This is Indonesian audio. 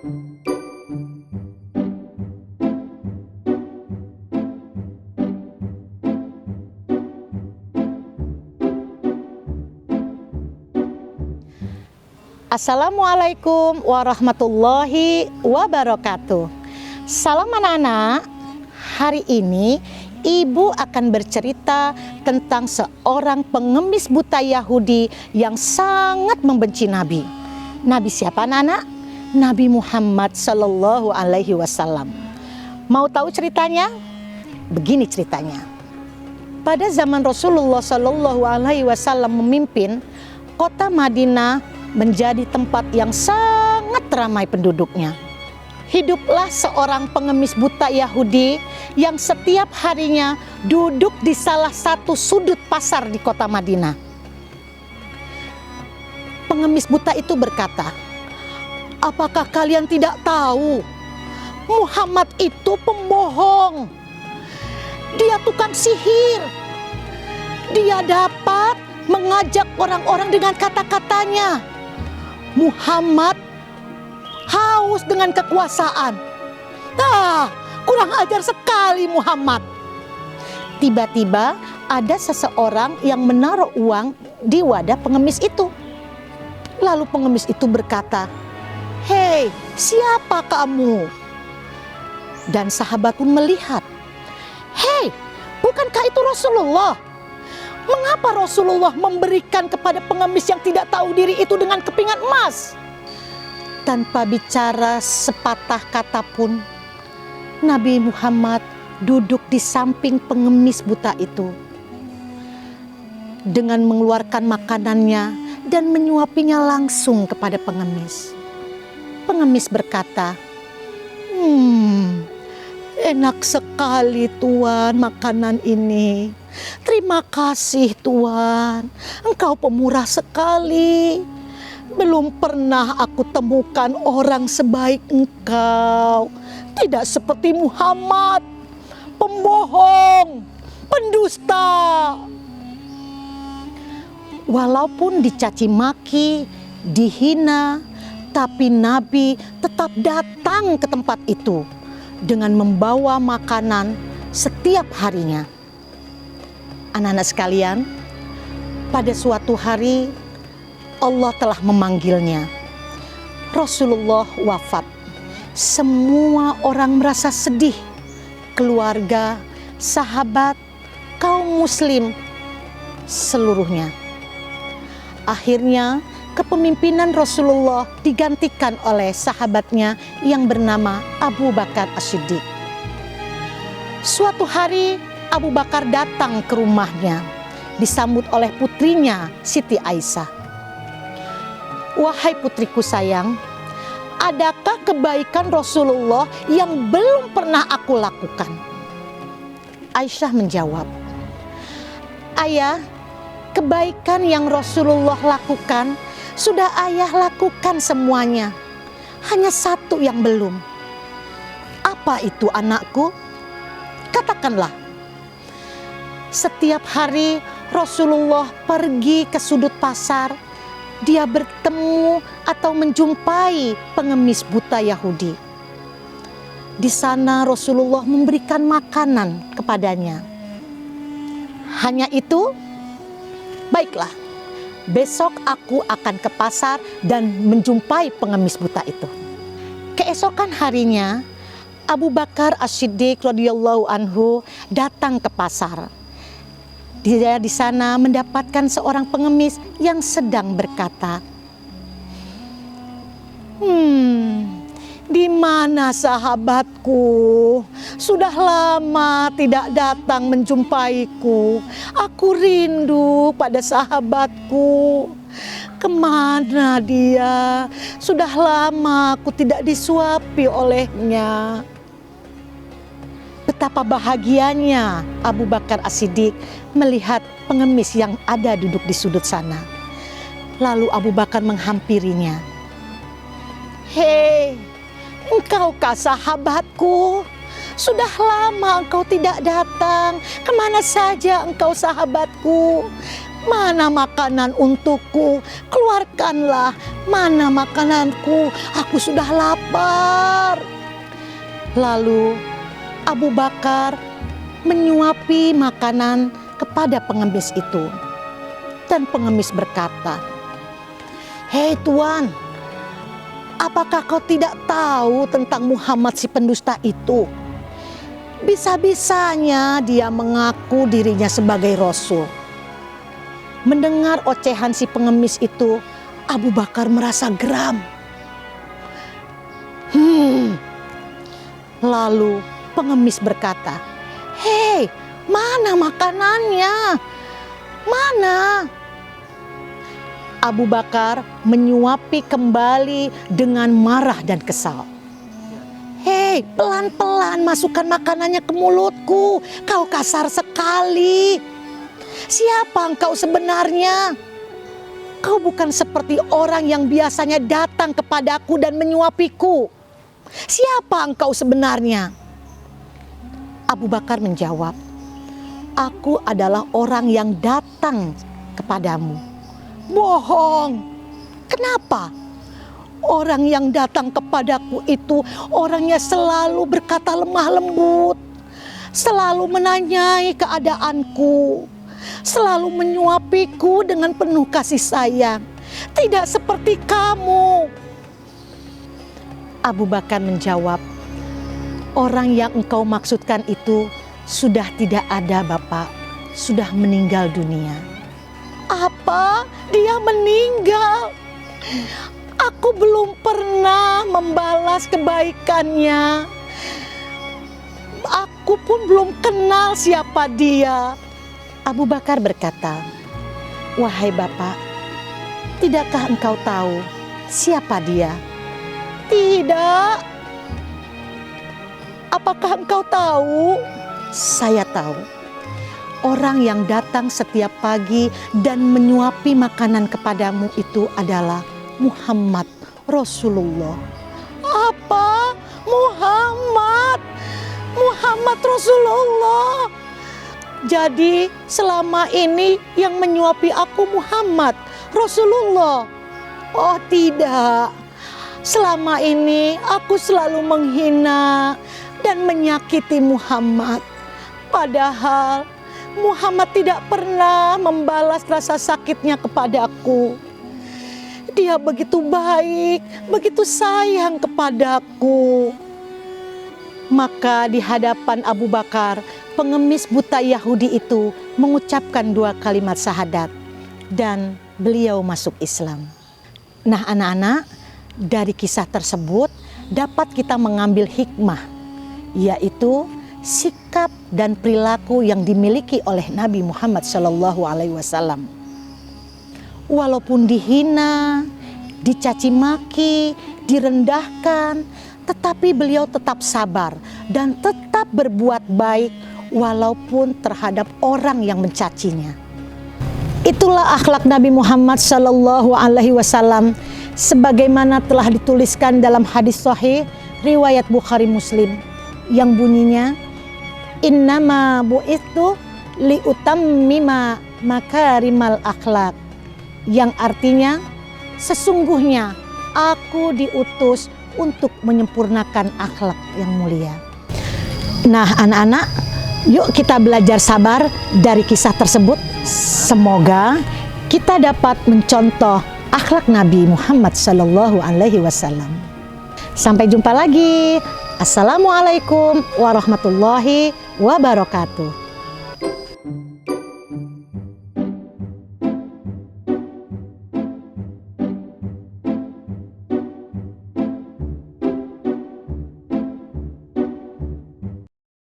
Assalamualaikum warahmatullahi wabarakatuh. Salam anak-anak. Hari ini Ibu akan bercerita tentang seorang pengemis buta Yahudi yang sangat membenci Nabi. Nabi siapa anak-anak? Nabi Muhammad Sallallahu Alaihi Wasallam. Mau tahu ceritanya? Begini ceritanya. Pada zaman Rasulullah Sallallahu Alaihi Wasallam memimpin, kota Madinah menjadi tempat yang sangat ramai penduduknya. Hiduplah seorang pengemis buta Yahudi yang setiap harinya duduk di salah satu sudut pasar di kota Madinah. Pengemis buta itu berkata, "Apakah kalian tidak tahu? Muhammad itu pembohong. Dia tukang sihir. Dia dapat mengajak orang-orang dengan kata-katanya. Muhammad haus dengan kekuasaan. Kurang ajar sekali Muhammad." Tiba-tiba ada seseorang yang menaruh uang di wadah pengemis itu. Lalu pengemis itu berkata, "Hei, siapa kamu?" Dan sahabat pun melihat. "Hei, bukankah itu Rasulullah? Mengapa Rasulullah memberikan kepada pengemis yang tidak tahu diri itu dengan kepingan emas?" Tanpa bicara sepatah kata pun, Nabi Muhammad duduk di samping pengemis buta itu. Dengan mengeluarkan makanannya dan menyuapinya langsung kepada pengemis. Pengemis berkata, "Enak sekali Tuan makanan ini. Terima kasih Tuan, Engkau pemurah sekali. Belum pernah aku temukan orang sebaik Engkau. Tidak seperti Muhammad, pembohong, pendusta." Walaupun dicaci maki, dihina, tapi Nabi tetap datang ke tempat itu dengan membawa makanan setiap harinya. Anak-anak sekalian, pada suatu hari Allah telah memanggilnya. Rasulullah wafat. Semua orang merasa sedih. Keluarga, sahabat, kaum muslim, seluruhnya. Akhirnya kepemimpinan Rasulullah digantikan oleh sahabatnya yang bernama Abu Bakar As-Siddiq. Suatu hari Abu Bakar datang ke rumahnya, disambut oleh putrinya Siti Aisyah. "Wahai putriku sayang, adakah kebaikan Rasulullah yang belum pernah aku lakukan?" Aisyah menjawab, "Ayah, kebaikan yang Rasulullah lakukan sudah ayah lakukan semuanya. Hanya satu yang belum." "Apa itu anakku? Katakanlah." Setiap hari Rasulullah pergi ke sudut pasar. Dia bertemu atau menjumpai pengemis buta Yahudi. Di sana Rasulullah memberikan makanan kepadanya. Hanya itu? Baiklah, besok aku akan ke pasar dan menjumpai pengemis buta itu. Keesokan harinya, Abu Bakar As-Siddiq radhiyallahu anhu datang ke pasar. Dia di sana mendapatkan seorang pengemis yang sedang berkata, "Di mana sahabatku? Sudah lama tidak datang menjumpaiku. Aku rindu pada sahabatku. Kemana dia? Sudah lama aku tidak disuapi olehnya." Betapa bahagianya Abu Bakar As-Siddiq melihat pengemis yang ada duduk di sudut sana. Lalu Abu Bakar menghampirinya. "Hei, engkaukah sahabatku? Sudah lama engkau tidak datang. Kemana saja engkau sahabatku? Mana makanan untukku? Keluarkanlah, mana makananku? Aku sudah lapar. Lalu Abu Bakar menyuapi makanan kepada pengemis itu. Dan pengemis berkata, "Hei Tuan, apakah kau tidak tahu tentang Muhammad si pendusta itu? Bisa-bisanya dia mengaku dirinya sebagai Rasul." Mendengar ocehan si pengemis itu, Abu Bakar merasa geram. Lalu pengemis berkata, "Hei, mana makanannya? Mana?" Abu Bakar menyuapi kembali dengan marah dan kesal. "Hei, pelan-pelan masukkan makanannya ke mulutku. Kau kasar sekali. Siapa engkau sebenarnya? Kau bukan seperti orang yang biasanya datang kepadaku dan menyuapiku. Siapa engkau sebenarnya?" Abu Bakar menjawab, "Aku adalah orang yang datang kepadamu." "Bohong. Kenapa? Orang yang datang kepadaku itu orangnya selalu berkata lemah lembut, selalu menanyai keadaanku, selalu menyuapiku dengan penuh kasih sayang. Tidak seperti kamu." Abu Bakar menjawab, "Orang yang engkau maksudkan itu sudah tidak ada, Bapak. Sudah meninggal dunia." "Apa? Dia meninggal? Aku belum pernah membalas kebaikannya. Aku pun belum kenal siapa dia." Abu Bakar berkata, "Wahai Bapak, tidakkah engkau tahu siapa dia?" "Tidak." "Apakah engkau tahu?" "Saya tahu. Orang yang datang setiap pagi dan menyuapi makanan kepadamu itu adalah Muhammad Rasulullah." "Apa? Muhammad? Muhammad Rasulullah? Jadi selama ini yang menyuapi aku Muhammad Rasulullah?" "Oh tidak. Selama ini aku selalu menghina dan menyakiti Muhammad. Padahal Muhammad tidak pernah membalas rasa sakitnya kepadaku. Dia begitu baik, begitu sayang kepadaku." Maka di hadapan Abu Bakar, pengemis buta Yahudi itu mengucapkan 2 kalimat syahadat dan beliau masuk Islam. Nah anak-anak, dari kisah tersebut dapat kita mengambil hikmah, yaitu sikap dan perilaku yang dimiliki oleh Nabi Muhammad SAW. Walaupun dihina, dicaci maki, direndahkan, tetapi beliau tetap sabar dan tetap berbuat baik walaupun terhadap orang yang mencacinya. Itulah akhlak Nabi Muhammad SAW sebagaimana telah dituliskan dalam hadis sahih riwayat Bukhari Muslim yang bunyinya, "Innama bu'itsu liutammima makarimal akhlak", yang artinya sesungguhnya aku diutus untuk menyempurnakan akhlak yang mulia. Nah anak-anak, yuk kita belajar sabar dari kisah tersebut. Semoga kita dapat mencontoh akhlak Nabi Muhammad SAW. Sampai jumpa lagi. Assalamualaikum warahmatullahi wabarakatuh.